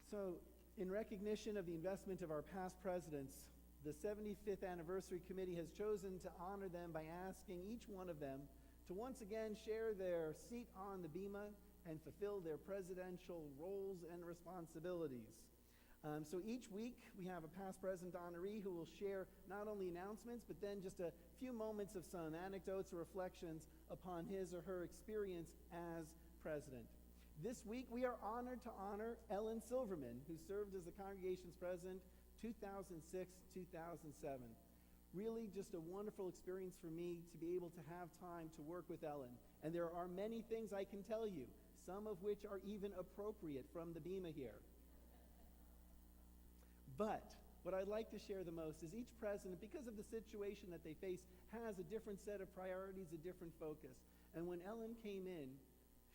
So, in recognition of the investment of our past presidents, the 75th Anniversary Committee has chosen to honor them by asking each one of them to once again share their seat on the bima and fulfill their presidential roles and responsibilities. So each week we have a past president honoree who will share not only announcements, but then just a few moments of some anecdotes or reflections upon his or her experience as president. This week we are honored to honor Ellen Silverman, who served as the congregation's president 2006-2007. Really just a wonderful experience for me to be able to have time to work with Ellen. And there are many things I can tell you, some of which are even appropriate from the bima here. But what I'd like to share the most is each president, because of the situation that they face, has a different set of priorities, a different focus. And when Ellen came in,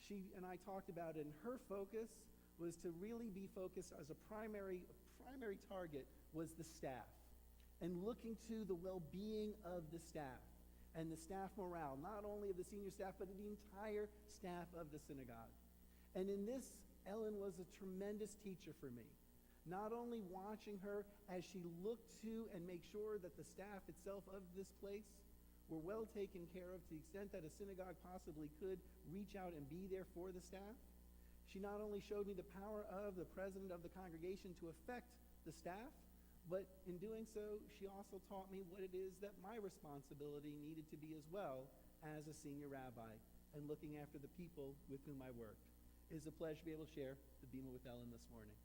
she and I talked about it, and her focus was to really be focused as a primary target was the staff, and looking to the well-being of the staff and the staff morale, not only of the senior staff, but of the entire staff of the synagogue. And in this, Ellen was a tremendous teacher for me. Not only watching her as she looked to and make sure that the staff itself of this place were well taken care of to the extent that a synagogue possibly could reach out and be there for the staff. She not only showed me the power of the president of the congregation to affect the staff, but in doing so, she also taught me what it is that my responsibility needed to be as well as a senior rabbi and looking after the people with whom I worked. It is a pleasure to be able to share the bima with Ellen this morning.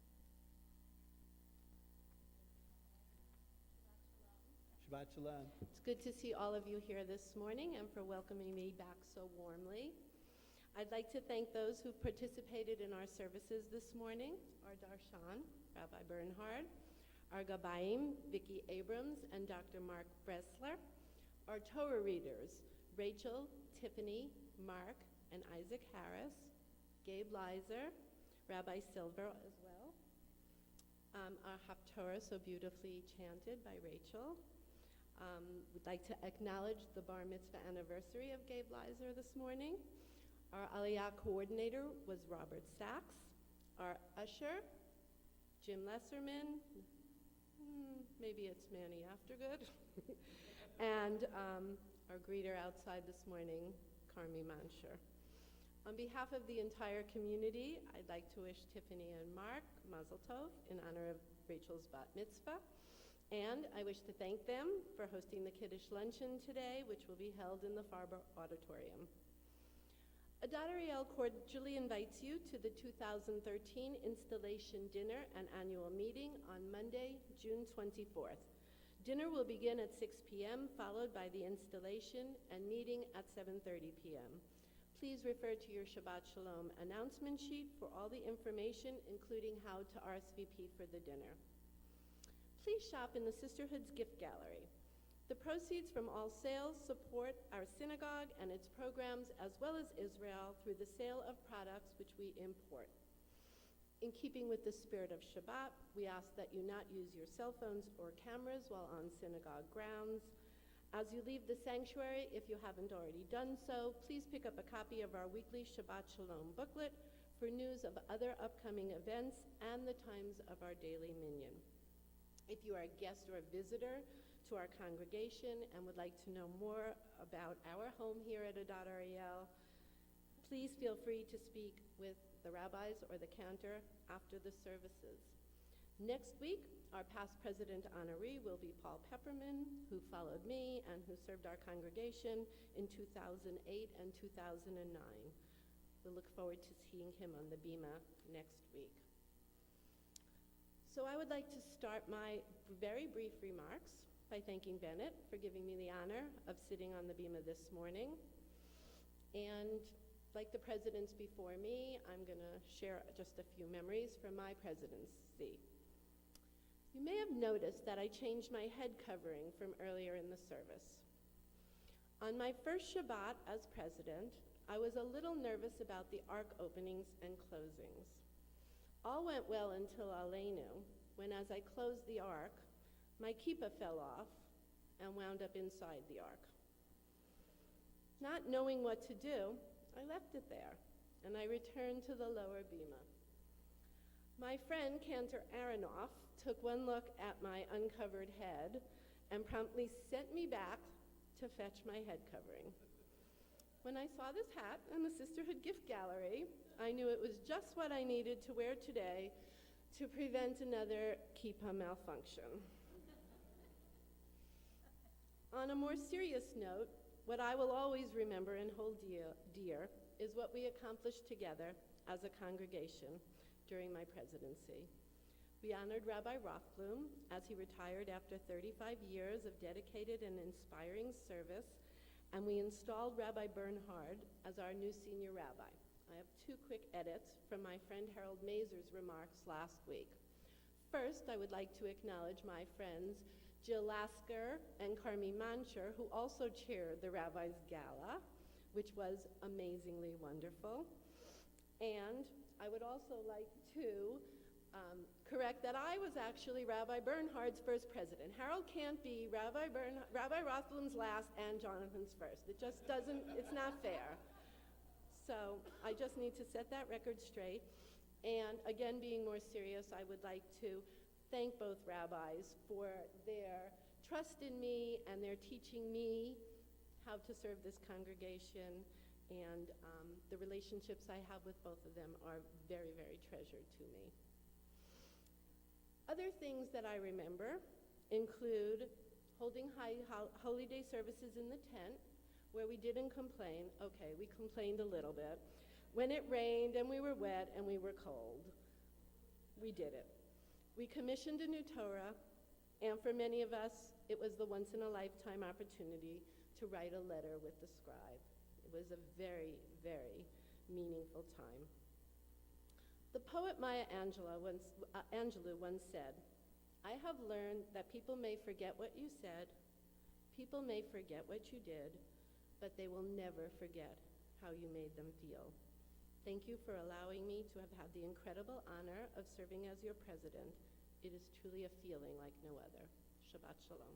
Shabbat Shalom. It's good to see all of you here this morning and for welcoming me back so warmly. I'd like to thank those who participated in our services this morning, our Darshan, Rabbi Bernhard, our Gabayim, Vicki Abrams and Dr. Mark Bressler, our Torah readers, Rachel, Tiffany, Mark, and Isaac Harris, Gabe Leiser, Rabbi Silver as well, our Haftorah so beautifully chanted by Rachel. We'd like to acknowledge the Bar Mitzvah anniversary of Gabe Leiser this morning. Our Aliyah coordinator was Robert Sachs. Our usher, Jim Lesserman, maybe it's Manny Aftergood. And our greeter outside this morning, Carmi Mansher. On behalf of the entire community, I'd like to wish Tiffany and Mark Mazel Tov in honor of Rachel's bat mitzvah. And I wish to thank them for hosting the Kiddush Luncheon today, which will be held in the Farber Auditorium. Adat Ari cordially invites you to the 2013 Installation Dinner and Annual Meeting on Monday, June 24th. Dinner will begin at 6 p.m., followed by the installation and meeting at 7:30 p.m. Please refer to your Shabbat Shalom announcement sheet for all the information, including how to RSVP for the dinner. Please shop in the Sisterhood's gift gallery. The proceeds from all sales support our synagogue and its programs, as well as Israel, through the sale of products which we import. In keeping with the spirit of Shabbat, we ask that you not use your cell phones or cameras while on synagogue grounds. As you leave the sanctuary, if you haven't already done so, please pick up a copy of our weekly Shabbat Shalom booklet for news of other upcoming events and the times of our daily minyan. If you are a guest or a visitor to our congregation and would like to know more about our home here at Adat Ari, please feel free to speak with the rabbis or the cantor after the services. Next week, our past president honoree will be Paul Pepperman, who followed me and who served our congregation in 2008 and 2009. We look forward to seeing him on the bima next week. So I would like to start my very brief remarks by thanking Bennett for giving me the honor of sitting on the bima this morning. And like the presidents before me, I'm going to share just a few memories from my presidency. You may have noticed that I changed my head covering from earlier in the service. On my first Shabbat as president, I was a little nervous about the ark openings and closings. All went well until Aleinu, when as I closed the ark, my kippah fell off and wound up inside the ark. Not knowing what to do, I left it there, and I returned to the lower bima. My My friend Cantor Aronoff took one look at my uncovered head and promptly sent me back to fetch my head covering. When I saw this hat in the Sisterhood Gift Gallery, I knew it was just what I needed to wear today to prevent another kippah malfunction. On a more serious note, what I will always remember and hold dear is what we accomplished together as a congregation during my presidency. We honored Rabbi Rothblum as he retired after 35 years of dedicated and inspiring service, and we installed Rabbi Bernhard as our new senior rabbi. I have two quick edits from my friend Harold Mazur's remarks last week. First, I would like to acknowledge my friends Jill Lasker and Carmi Mancher, who also chaired the Rabbi's Gala, which was amazingly wonderful. And I would also like to correct that I was actually Rabbi Bernhard's first president. Harold can't be Rabbi Rothblum's last and Jonathan's first. It just doesn't, it's not fair. So I just need to set that record straight. And again, being more serious, I would like to thank both rabbis for their trust in me and their teaching me how to serve this congregation. And the relationships I have with both of them are very, very treasured to me. Other things that I remember include holding holy day services in the tent, where we didn't complain. Okay, we complained a little bit. When it rained and we were wet and we were cold, we did it. We commissioned a new Torah, and for many of us, it was the once-in-a-lifetime opportunity to write a letter with the scribe. It was a very, very meaningful time. The poet Maya Angelou once said, "I have learned that people may forget what you said, people may forget what you did, but they will never forget how you made them feel." Thank you for allowing me to have had the incredible honor of serving as your president. It is truly a feeling like no other. Shabbat Shalom.